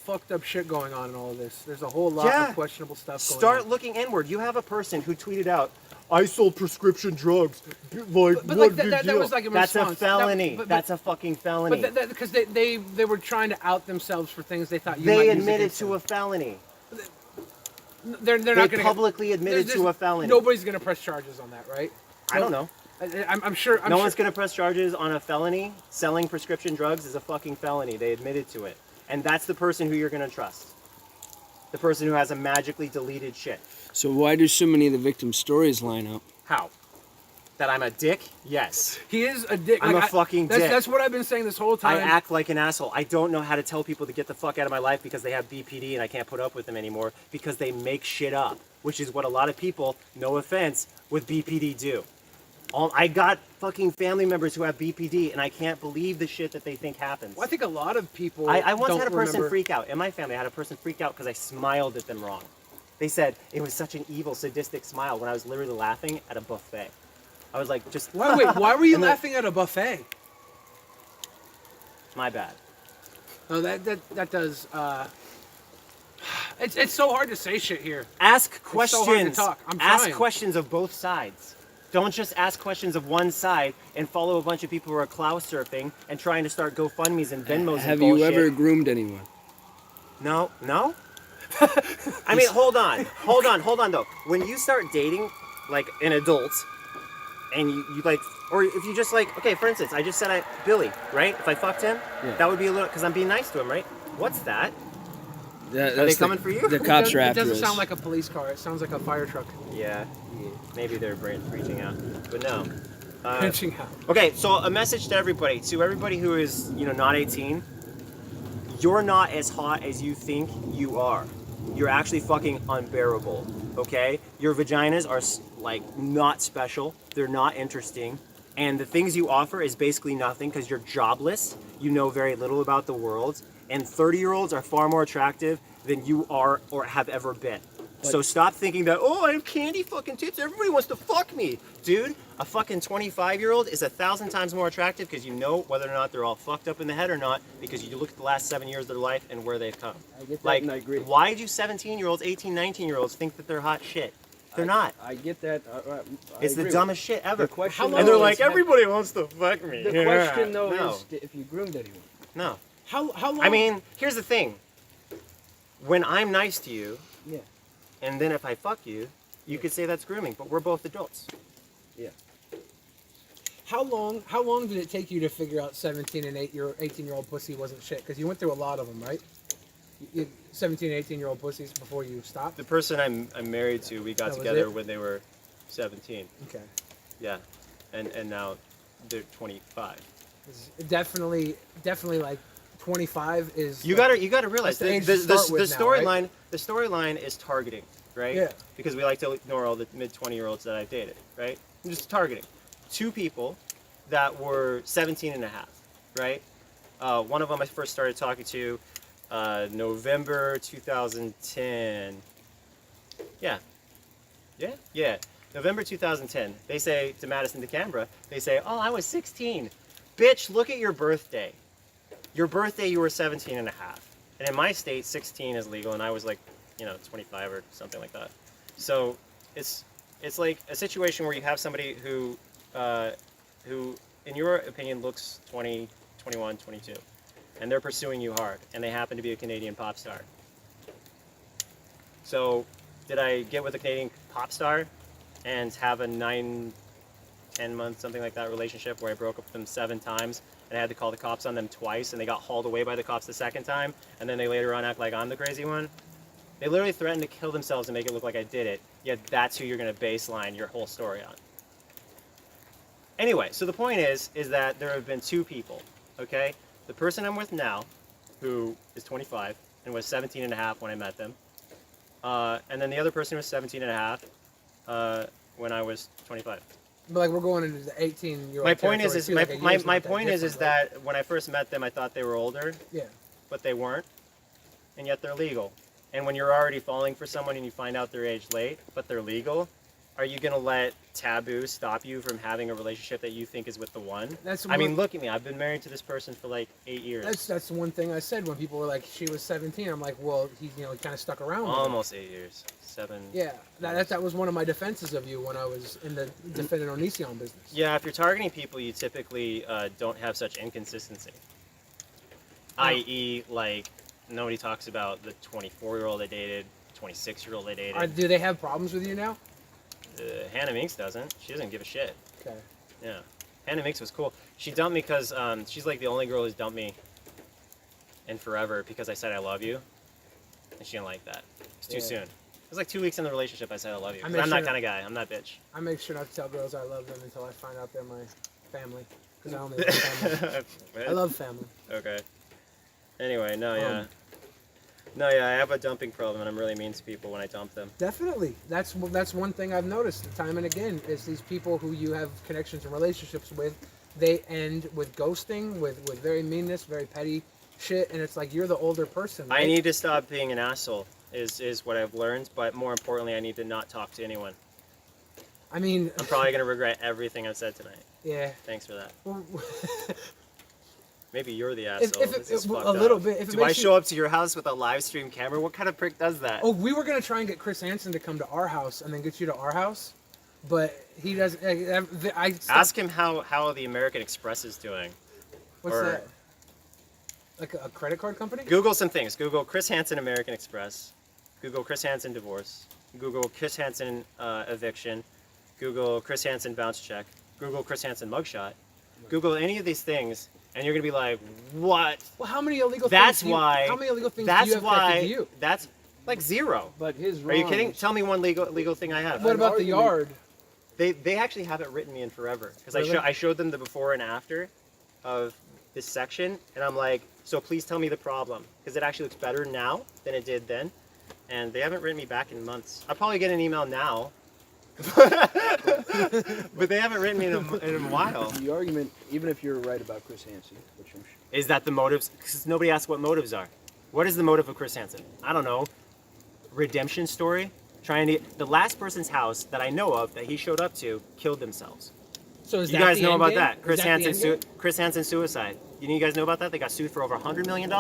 fucked up shit going on in all of this. There's a whole lot of questionable stuff going on. Start looking inward. You have a person who tweeted out, I sold prescription drugs. Like, but like that was like a That's response. a felony. That's a fucking felony. But because they were trying to out themselves for things they thought you they might admitted use to a felony. They're not going to publicly admitted to a felony. Nobody's going to press charges on that, right? I don't know. I'm sure. No one's going to press charges on a felony. Selling prescription drugs is a fucking felony. They admitted to it. And that's the person who you're going to trust. The person who has a magically deleted shit. So why do so many of the victims' stories line up? How? That I'm a dick? Yes. He is a dick. I'm a fucking dick. That's what I've been saying this whole time. I act like an asshole. I don't know how to tell people to get the fuck out of my life because they have BPD and I can't put up with them anymore because they make shit up, which is what a lot of people, no offense, with BPD do. I got fucking family members who have BPD and I can't believe the shit that they think happens. Well, I think a lot of people I once don't had a person remember. freak out. In my family, I had a person freak out because I smiled at them wrong. They said it was such an evil, sadistic smile when I was literally laughing at a buffet. I was like, just... Wait, why were you And then- laughing at a buffet? My bad. Oh, that does. It's so hard to say shit here. Ask questions. so hard to talk. I'm Ask trying. questions of both sides. Don't just ask questions of one side and follow a bunch of people who are clout surfing and trying to start GoFundMes and Venmos Have and bullshit. you ever groomed anyone? No? I mean, hold on though. When you start dating, like, an adult, and you like, or if you just like, okay, for instance, I just said Billy, right? If I fucked him, that would be a little, because I'm being nice to him, right? What's that? Are they coming for you? The cops are It after us. doesn't sound like a police car. It sounds like a fire truck. Yeah, maybe they're reaching out, but no. Pinching out. Okay, so a message to everybody who is, not 18, you're not as hot as you think you are. You're actually fucking unbearable, okay? Your vaginas are, like, not special. They're not interesting. And the things you offer is basically nothing because you're jobless. You know very little about the world. And 30-year-olds are far more attractive than you are or have ever been. So stop thinking that, oh, I have candy fucking tits. Everybody wants to fuck me. Dude, a fucking 25-year-old is 1,000 times more attractive because you know whether or not they're all fucked up in the head or not because you look at the last 7 years of their life and where they've come. I get that Like, and I agree. why do 17-year-olds, 18, 19-year-olds think that they're hot shit? They're not. I get that. It's the dumbest shit ever. The question and they're though like, is, everybody wants to fuck me. The question though No. is if you groomed anyone. No. How long? I mean, here's the thing. When I'm nice to you, Yeah. and then if I fuck you, you could say that's grooming, but we're both adults. Yeah. How long did it take you to figure out 17 and 18-year-old pussy wasn't shit? Because you went through a lot of them, right? 17 and 18-year-old pussies before you stopped. The person I'm married to, we got That was together it? when they were 17. Okay. Yeah, and now they're 25. Definitely like 25 is. You gotta realize that's the the age to start with now, storyline right? the storyline is targeting, right? Yeah. Because we like to ignore all the mid 20-year-olds that I've dated, right? I'm just targeting two people that were 17 and a half, right? One of them I first started talking to November 2010. Yeah. November 2010. They say to Madison to Canberra, they say, "Oh, I was 16." Bitch, look at your birthday. Your birthday, you were 17 and a half. And in my state, 16 is legal, and I was like, 25 or something like that. So it's like a situation where you have somebody who, in your opinion, looks 20, 21, 22, and they're pursuing you hard, and they happen to be a Canadian pop star. So did I get with a Canadian pop star and have a 9, 10 month, something like that relationship where I broke up with them 7 times and I had to call the cops on them twice and they got hauled away by the cops the second time and then they later on act like I'm the crazy one? They literally threatened to kill themselves and make it look like I did it, yet that's who you're going to baseline your whole story on. Anyway, so the point is that there have been 2 people, okay? The person I'm with now, who is 25 and was 17 and a half when I met them, and then the other person was 17 and a half when I was 25. But like we're going into the 18-year-old. My point is my point is different, that when I first met them, I thought they were older, yeah. but they weren't, and yet they're legal. And when you're already falling for someone and you find out their age late, but they're legal, Are you gonna let taboo stop you from having a relationship that you think is with the one? That's I mean, look at me. I've been married to this person for like 8 years. That's the one thing I said when people were like, she was 17. I'm like, well, he kind of stuck around. With her. Almost 8 years. 7. Yeah, that was one of my defenses of you when I was in the defendant Onision business. Yeah, if you're targeting people, you typically don't have such inconsistency. I.e., like, nobody talks about the 24-year-old they dated, 26-year-old they dated. Do they have problems with you now? Hannah Minks doesn't. She doesn't give a shit. Okay. Yeah. Hannah Minks was cool. She dumped me because she's like the only girl who's dumped me in forever because I said I love you. And she didn't like that. It's too soon. It was like 2 weeks in the relationship I said I love you. 'Cause I'm that kind of guy. I'm that bitch. I make sure not to tell girls I love them until I find out they're my family. Because I only love family. I love family. Okay. Anyway, No, yeah, I have a dumping problem, and I'm really mean to people when I dump them. Definitely. That's one thing I've noticed time and again is these people who you have connections and relationships with, they end with ghosting, with very meanness, very petty shit, and it's like you're the older person. Right? I need to stop being an asshole, is what I've learned, but more importantly, I need to not talk to anyone. I mean... I'm probably going to regret everything I've said tonight. Yeah. Thanks for that. Well, Maybe you're the asshole. This is fucked a up. little bit. Do I show up to your house with a live stream camera? What kind of prick does that? Oh, we were gonna try and get Chris Hansen to come to our house and then get you to our house, but he doesn't. Ask him how the American Express is doing. What's that? Like a credit card company? Google some things. Google Chris Hansen American Express. Google Chris Hansen divorce. Google Chris Hansen eviction. Google Chris Hansen bounce check. Google Chris Hansen mugshot. Google any of these things. And you're gonna be like, what? Well, how many illegal that's things? Why. How many illegal things that's do you have why. connected to you? That's like 0. But his Are you kidding? Tell me one legal thing I have. What about the yard? They actually haven't written me in forever because really? I showed them the before and after of this section, and I'm like, so please tell me the problem because it actually looks better now than it did then, and they haven't written me back in months. I'll probably get an email now. But they haven't written me in a while. The argument, even if you're right about Chris Hansen, which I'm sure, is that the motives? Because nobody asks what motives are. What is the motive of Chris Hansen? I don't know. Redemption story? Trying to the last person's house that I know of that he showed up to killed themselves. So is you that guys the know end about game? that? Chris Hansen Chris Hansen suicide. You guys know about that? They got sued for over $100 million,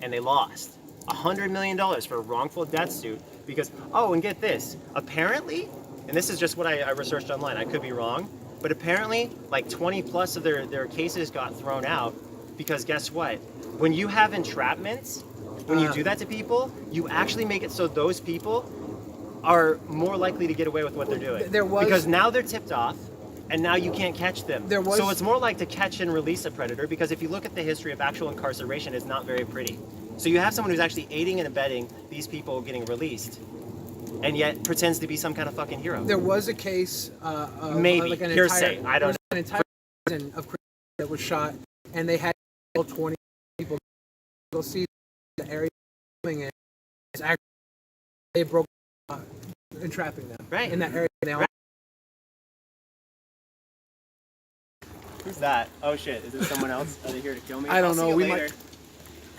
and they lost $100 million for a wrongful death suit because and get this, apparently. And this is just what I researched online. I could be wrong. But apparently, like 20 plus of their cases got thrown out because guess what? When you have entrapments, when you do that to people, you actually make it so those people are more likely to get away with what they're doing. Because now they're tipped off, and now you can't catch them. So it's more like to catch and release a predator because if you look at the history of actual incarceration, it's not very pretty. So you have someone who's actually aiding and abetting these people getting released. And yet pretends to be some kind of fucking hero. There was a case, maybe like an hearsay. I don't know. An entire season of that was shot, and they had 20 people go see the area coming in. It's actually they broke entrapping them right in that area. Now, who's that? Oh shit! Is it someone else? Are they here to kill me? I don't know. We later.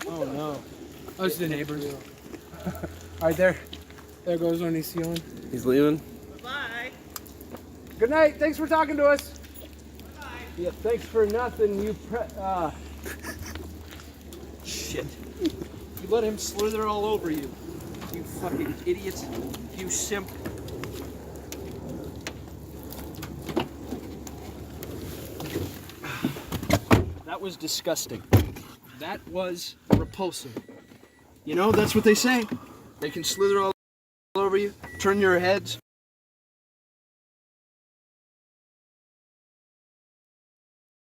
might. Oh no! Oh, it's the neighbors. All right, there goes Onision. he's leaving. Bye. Good night. Thanks for talking to us. Bye. Yeah, thanks for nothing. Shit. You let him slither all over you. You fucking idiot. You simp. That was disgusting. That was repulsive. You know, that's what they say. They can slither all over you, turn your heads.